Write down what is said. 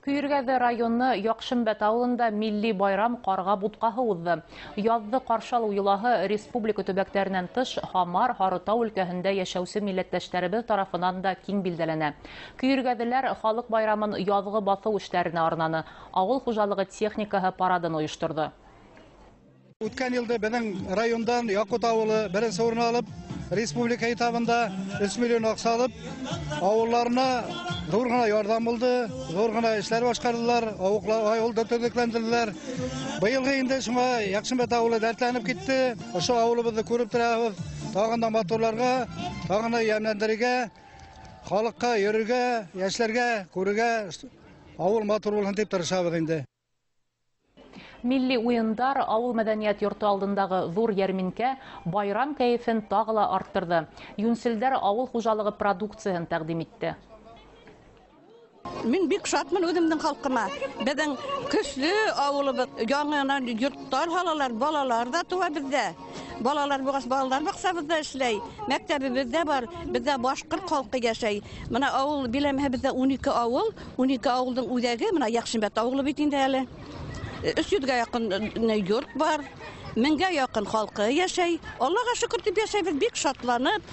Көйргәҙе районы Яҡшымбәт ауылында милли байрам ҡарға бутҡаһы уҙҙы. Яҙҙы ҡаршы алыу йолаһы республика төбәктәренән тыш Һамар, Һарытау өлкәһендә йәшәүсе милләттәштәребеҙ тарафынан да киң билдәләнә. Көйргәҙеләр халыҡ байрамын яҙғы баҫыу эштәренә арнаны. Ауыл хужалығы техникаһы парадын ойошторҙо. Үткән йылды беҙҙең райондан Яҡут ауылы беренсе урын алып, республика этабында 3 миллион аҡса алып, ауылларына ҙур ғына ярҙам булды, ҙур ғына эшләр башҡарҙылар, ауылды төҙөкләндерҙеләр. Быйылғы инде шуңа Яҡшымбәт ауылы дәртләнеп китте. Ошо ауылыбыҙҙы күреп торабыҙ. Тағында матурларға, тағында йәмләндерергә, халыҡҡа йөрөргә, йәшләргә күрергә ауыл матур булһын дип тырышабыҙ инде. Милли уйындар ауыл мәдәниәт йорты алдындағы ҙур йәрминкә байрам кәйефен тағы ла арттырҙы. Йүнселдәр ауыл хужалығы продукцияһын тәҡдим итте. Мин бик шатмын үҙемдең халҡыма. Беҙҙең көслө ауылыбыҙ, яңынан йорттар һалалар, балалар да тыуа беҙҙә. Балалар буғас, балалар баҡсабыҙҙа эшләй, мәктәбебеҙҙә бар, беҙҙә башҡорт халҡы йәшәй. Мына ауыл биләмәһе беҙҙә 12 ауыл, 12 ауылдың үҙәге, мына Яҡшымбәт ауылы бит инде әле. 300-гә яҡын йорт бар, 1000-гә яҡын халҡы йәшәй. Аллаға шөкөр тип йәшәйбеҙ, бик шатланып.